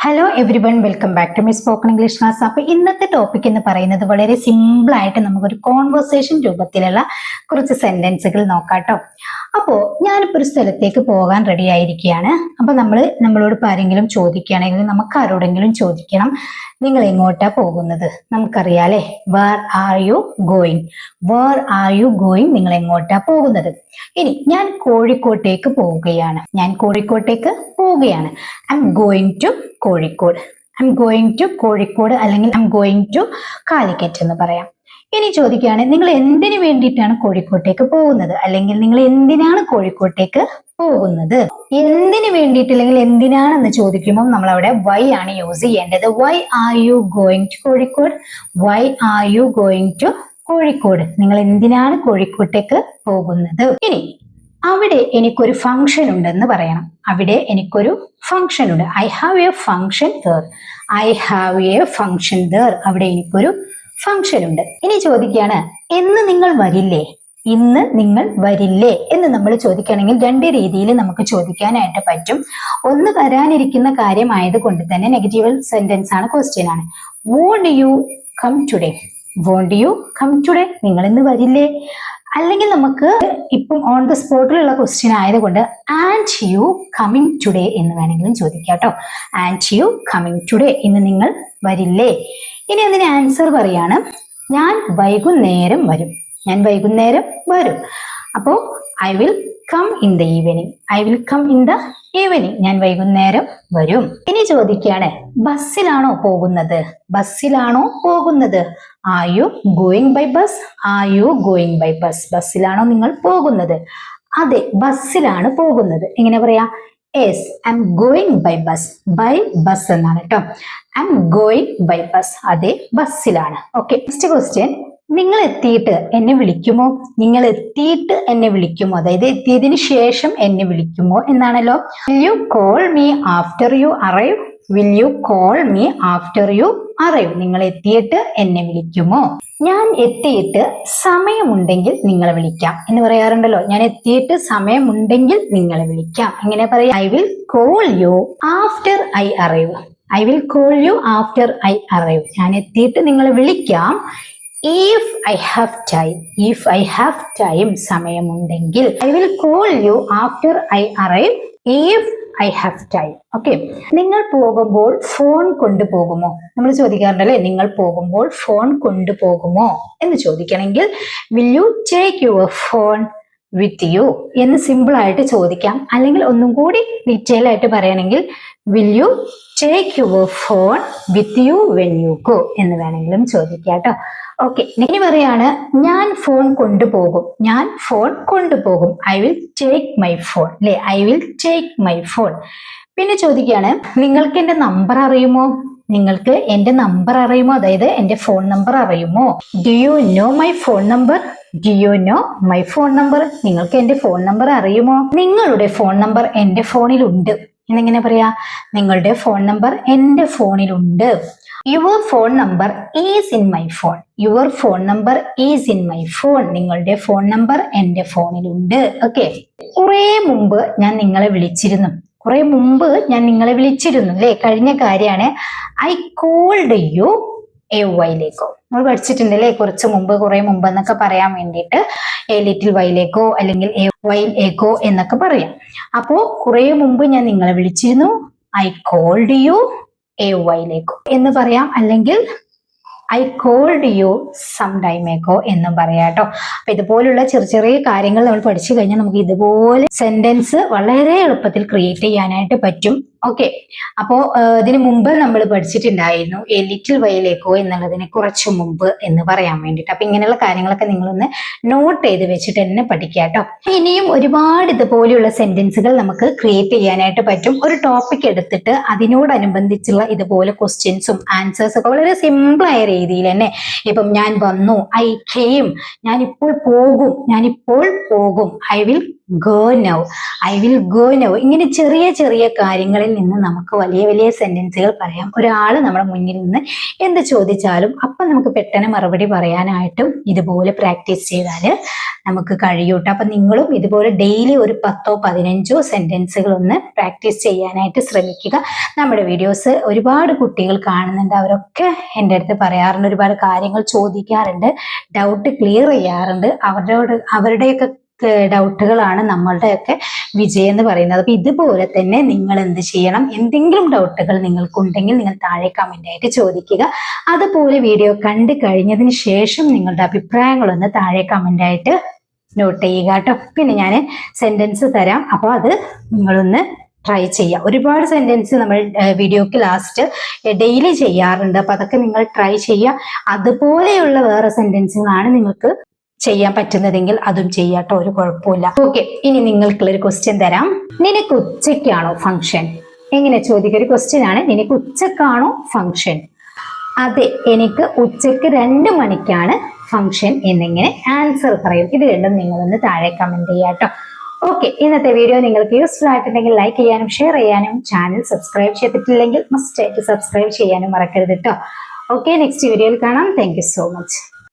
Hello everyone, welcome back to my spoken English class. അപ്പൊ ഇന്നത്തെ topic എന്ന് പറയുന്നത് വളരെ സിമ്പിൾ ആയിട്ട് നമുക്കൊരു കോൺവെർസേഷൻ രൂപത്തിലുള്ള കുറച്ച് സെന്റൻസുകൾ നോക്കാട്ടോ. അപ്പോ ഞാനിപ്പോ ഒരു സ്ഥലത്തേക്ക് പോകാൻ റെഡി ആയിരിക്കുകയാണ്. അപ്പൊ നമ്മളോട് ഇപ്പൊ ആരെങ്കിലും ചോദിക്കുകയാണെങ്കിൽ നമുക്ക് ആരോടെങ്കിലും ചോദിക്കണം, നിങ്ങൾ എങ്ങോട്ടാ പോകുന്നത്? നമുക്കറിയാലേ, where are you going, where are you going, നിങ്ങൾ എങ്ങോട്ടാ പോകുന്നത്? ഇനി ഞാൻ കോഴിക്കോട്ടേക്ക് പോവുകയാണ്, I am going to Kozhikode, I am going to Kozhikode, അല്ലെങ്കിൽ I am going to Calicut എന്ന് പറയാം. ഇനി ചോദിക്കുകയാണ്, നിങ്ങൾ എന്തിനു വേണ്ടിയിട്ടാണ് കോഴിക്കോട്ടേക്ക് പോകുന്നത്, അല്ലെങ്കിൽ നിങ്ങൾ എന്തിനാണ് കോഴിക്കോട്ടേക്ക് പോകുന്നത്? എന്തിനു വേണ്ടിയിട്ട് അല്ലെങ്കിൽ എന്തിനാണെന്ന് ചോദിക്കുമ്പോൾ നമ്മൾ അവിടെ വൈ ആണ് യൂസ് ചെയ്യേണ്ടത്. Why are you going to Kozhikode, why are you going to Kozhikode, നിങ്ങൾ എന്തിനാണ് കോഴിക്കോട്ടേക്ക് പോകുന്നത്? ഇനി അവിടെ എനിക്കൊരു ഫംഗ്ഷൻ ഉണ്ടെന്ന് പറയണം. അവിടെ എനിക്കൊരു ഫംഗ്ഷൻ ഉണ്ട്, I have A function there, I have A function there, അവിടെ എനിക്കൊരു ഫംഗ്ഷൻ ഉണ്ട്. ഇനി ചോദിക്കുകയാണ്, എന്ന് നിങ്ങൾ വരില്ലേ, ഇന്ന് നിങ്ങൾ വരില്ലേ എന്ന് നമ്മൾ ചോദിക്കുകയാണെങ്കിൽ രണ്ട് രീതിയിൽ നമുക്ക് ചോദിക്കാനായിട്ട് പറ്റും. ഒന്ന്, വരാനിരിക്കുന്ന കാര്യമായത് കൊണ്ട് തന്നെ നെഗറ്റീവ് സെന്റൻസ് ആണ്, ക്വസ്റ്റ്യൻ ആണ്. Won't you come today, won't you come today, നിങ്ങൾ ഇന്ന് വരില്ലേ? അല്ലെങ്കിൽ നമുക്ക് ഇപ്പം ഓൺ ദ സ്പോട്ടിലുള്ള ക്വസ്റ്റ്യൻ ആയതുകൊണ്ട് ആൻഡ് യു കമ്മിങ് ടുഡേ എന്ന് വേണമെങ്കിലും ചോദിക്കാം കേട്ടോ. ആൻഡ് യു കമ്മിങ് ടുഡേ, ഇന്ന് നിങ്ങൾ വരില്ലേ? ഇനി അതിന് ആൻസർ പറയാണ്, ഞാൻ വൈകുന്നേരം വരും, ഞാൻ വൈകുന്നേരം വരും. അപ്പോ I will come in the evening, I will come in the evening, ഞാൻ വൈകുന്നേരം വരും. ഇനി ചോദിക്കുകയാണ്, ബസ്സിലാണോ പോകുന്നത്, ബസ്സിലാണോ പോകുന്നത്? Are you going by bus, are you going by bus, ബസ്സിലാണോ നിങ്ങൾ പോകുന്നത്? അതെ, ബസ്സിലാണ് പോകുന്നത്. എങ്ങനെ പറയാ? Yes, I am going by bus, by bus എന്നാണ് കേട്ടോ. I am going by bus, അതെ ബസ്സിലാണ്. ഓക്കെ, നെക്സ്റ്റ് ക്വസ്റ്റ്യൻ, നിങ്ങൾ എത്തിയിട്ട് എന്നെ വിളിക്കുമോ, നിങ്ങൾ എത്തിയിട്ട് എന്നെ വിളിക്കുമോ, അതായത് എത്തിയതിനു ശേഷം എന്നെ വിളിക്കുമോ എന്നാണല്ലോ. Will you call me after you arrive, will you call me after you arrive, നിങ്ങൾ എത്തിയിട്ട് എന്നെ വിളിക്കുമോ? ഞാൻ എത്തിയിട്ട് സമയമുണ്ടെങ്കിൽ നിങ്ങളെ വിളിക്കാം എന്ന് പറയാറുണ്ടല്ലോ. ഞാൻ എത്തിയിട്ട് സമയമുണ്ടെങ്കിൽ നിങ്ങളെ വിളിക്കാം, എങ്ങനെ പറയാം? I will call you after I arrive, I will call you after I arrive, ഞാൻ എത്തിയിട്ട് നിങ്ങളെ വിളിക്കാം. If I have time, if I have time, സമയമുണ്ടെങ്കിൽ. I will call you after I arrive if I have time. Okay. നിങ്ങൾ പോകുമ്പോൾ phone കൊണ്ടുപോകുമോ? നമ്മൾ ചോദിക്കാറുണ്ടല്ലേ, നിങ്ങൾ പോകുമ്പോൾ ഫോൺ കൊണ്ടുപോകുമോ എന്ന് ചോദിക്കണമെങ്കിൽ will you take your phone with you എന്ന് സിമ്പിൾ ആയിട്ട് ചോദിക്കാം. അല്ലെങ്കിൽ ഒന്നും കൂടി ഡീറ്റെയിൽ ആയിട്ട് പറയണമെങ്കിൽ will you take your phone with you when you go എന്ന് വേണമെങ്കിലും ചോദിക്കാം കേട്ടോ. ഓക്കെ, ഇനി പറയാണ്, ഞാൻ ഫോൺ കൊണ്ടുപോകും, ഞാൻ ഫോൺ കൊണ്ടുപോകും. I will take my phone, അല്ലെ? I will take my phone. പിന്നെ ചോദിക്കുകയാണ്, നിങ്ങൾക്ക് എന്റെ നമ്പർ അറിയുമോ, നിങ്ങൾക്ക് എന്റെ നമ്പർ അറിയുമോ, അതായത് എന്റെ ഫോൺ നമ്പർ അറിയുമോ? Do you know my phone number, do you know my phone number, നിങ്ങൾക്ക് എന്റെ ഫോൺ നമ്പർ അറിയുമോ? നിങ്ങളുടെ ഫോൺ നമ്പർ എന്റെ ഫോണിലുണ്ട് എന്നെങ്ങനെ പറയാ? നിങ്ങളുടെ ഫോൺ നമ്പർ എന്റെ ഫോണിലുണ്ട്. Your phone number is in my phone, your phone number is in my phone, നിങ്ങളുടെ ഫോൺ നമ്പർ എന്റെ ഫോണിലുണ്ട്. ഓക്കെ, കുറെ മുമ്പ് ഞാൻ നിങ്ങളെ വിളിച്ചിരുന്നു, കുറെ മുമ്പ് ഞാൻ നിങ്ങളെ വിളിച്ചിരുന്നു, അല്ലെ? കഴിഞ്ഞ കാര്യമാണ്. ഐ കോൾഡ് യു എ വൈലേക്കോ, നമ്മൾ പഠിച്ചിട്ടുണ്ട് അല്ലെ, കുറച്ച് മുമ്പ്, കുറെ മുമ്പ് എന്നൊക്കെ പറയാൻ വേണ്ടിയിട്ട് എ ലിറ്റിൽ വൈലേക്കോ അല്ലെങ്കിൽ എ വൈൽ ഏക്കോ എന്നൊക്കെ പറയാം. അപ്പോ കുറെ മുമ്പ് ഞാൻ നിങ്ങളെ വിളിച്ചിരുന്നു, I called you a while ago എന്ന് പറയാം, അല്ലെങ്കിൽ I called you some time ago എന്നും പറയാം കേട്ടോ. അപ്പൊ ഇതുപോലുള്ള ചെറിയ ചെറിയ കാര്യങ്ങൾ നമ്മൾ പഠിച്ചു കഴിഞ്ഞാൽ നമുക്ക് ഇതുപോലെ സെന്റൻസ് വളരെ എളുപ്പത്തിൽ ക്രിയേറ്റ് ചെയ്യാനായിട്ട് പറ്റും. ഓക്കെ, അപ്പോ ഇതിനു മുമ്പ് നമ്മൾ പഠിച്ചിട്ടുണ്ടായിരുന്നു എ ലിറ്റിൽ വൈലേക്കോ എന്നുള്ളതിനെ കുറച്ചു മുമ്പ് എന്ന് പറയാൻ വേണ്ടിയിട്ട്. അപ്പൊ ഇങ്ങനെയുള്ള കാര്യങ്ങളൊക്കെ നിങ്ങളൊന്ന് നോട്ട് ചെയ്ത് വെച്ചിട്ട് തന്നെ പഠിക്കുക കേട്ടോ. ഇനിയും ഒരുപാട് ഇതുപോലെയുള്ള സെന്റൻസുകൾ നമുക്ക് ക്രിയേറ്റ് ചെയ്യാനായിട്ട് പറ്റും. ഒരു ടോപ്പിക് എടുത്തിട്ട് അതിനോടനുബന്ധിച്ചുള്ള ഇതുപോലെ ക്വസ്റ്റ്യൻസും ആൻസേഴ്സും ഒക്കെ വളരെ സിമ്പിൾ ആയ രീതിയിൽ തന്നെ, ഇപ്പം ഞാൻ വന്നു, ഐ കെയിം, ഞാനിപ്പോൾ പോകും, ഞാനിപ്പോൾ പോകും, I will go now, I will go now, ഇങ്ങനെ ചെറിയ ചെറിയ കാര്യങ്ങളിൽ മുകളിൽ നിന്ന് നമുക്ക് വലിയ വലിയ സെന്റൻസുകൾ പറയാം. ഒരാൾ നമ്മുടെ മുന്നിൽ നിന്ന് എന്ത് ചോദിച്ചാലും അപ്പം നമുക്ക് പെട്ടെന്ന് മറുപടി പറയാനായിട്ടും ഇതുപോലെ പ്രാക്ടീസ് ചെയ്താൽ നമുക്ക് കഴിയൂട്ടോ. അപ്പൊ നിങ്ങളും ഇതുപോലെ ഡെയിലി ഒരു 10ഓ 15ഓ സെന്റൻസുകൾ ഒന്ന് പ്രാക്ടീസ് ചെയ്യാനായിട്ട് ശ്രമിക്കുക. നമ്മുടെ വീഡിയോസ് ഒരുപാട് കുട്ടികൾ കാണുന്നുണ്ട്. അവരൊക്കെ എൻ്റെ അടുത്ത് പറയാറുണ്ട്, ഒരുപാട് കാര്യങ്ങൾ ചോദിക്കാറുണ്ട്, ഡൗട്ട് ക്ലിയർ ചെയ്യാറുണ്ട്. അവരുടെയൊക്കെ ഡൗട്ടുകളാണ് നമ്മളുടെയൊക്കെ വിജയം എന്ന് പറയുന്നത്. അപ്പൊ ഇതുപോലെ തന്നെ നിങ്ങൾ എന്ത് ചെയ്യണം, എന്തെങ്കിലും ഡൗട്ടുകൾ നിങ്ങൾക്കുണ്ടെങ്കിൽ നിങ്ങൾ താഴെ കമന്റ് ആയിട്ട് ചോദിക്കുക. അതുപോലെ വീഡിയോ കണ്ടു കഴിഞ്ഞതിന് ശേഷം നിങ്ങളുടെ അഭിപ്രായങ്ങളൊന്ന് താഴെ കമന്റ് ആയിട്ട് നോട്ട് ചെയ്യുക കേട്ടോ. പിന്നെ ഞാൻ സെന്റൻസ് തരാം, അപ്പോൾ അത് നിങ്ങളൊന്ന് ട്രൈ ചെയ്യാം. ഒരുപാട് സെന്റൻസ് നമ്മൾ വീഡിയോക്ക് ലാസ്റ്റ് ഡെയിലി ചെയ്യാറുണ്ട്. അപ്പൊ അതൊക്കെ നിങ്ങൾ ട്രൈ ചെയ്യുക. അതുപോലെയുള്ള വേറെ സെന്റൻസുകളാണ് നിങ്ങൾക്ക് ചെയ്യാൻ പറ്റുന്നതെങ്കിൽ അതും ചെയ്യാട്ടോ, ഒരു കുഴപ്പമില്ല. ഓക്കെ, ഇനി നിങ്ങൾക്കുള്ളൊരു ക്വസ്റ്റ്യൻ തരാം. നിനക്ക് ഉച്ചയ്ക്കാണോ ഫംഗ്ഷൻ? എങ്ങനെ ചോദിക്കുക, ഒരു ക്വസ്റ്റ്യൻ ആണ്. നിനക്ക് ഉച്ചക്കാണോ ഫംഗ്ഷൻ? അതെ, എനിക്ക് ഉച്ചക്ക് 2 മണിക്കാണ് ഫംഗ്ഷൻ എന്നിങ്ങനെ ആൻസർ പറയും. ഇത് രണ്ടും നിങ്ങളൊന്ന് താഴെ കമന്റ് ചെയ്യാട്ടോ. ഓക്കെ, ഇന്നത്തെ വീഡിയോ നിങ്ങൾക്ക് യൂസ്ഫുൾ ആയിട്ടുണ്ടെങ്കിൽ ലൈക്ക് ചെയ്യാനും ഷെയർ ചെയ്യാനും, ചാനൽ സബ്സ്ക്രൈബ് ചെയ്തിട്ടില്ലെങ്കിൽ മസ്റ്റ് ആയിട്ട് സബ്സ്ക്രൈബ് ചെയ്യാനും മറക്കരുത് കേട്ടോ. ഓക്കെ, നെക്സ്റ്റ് വീഡിയോയിൽ കാണാം. Thank you so much.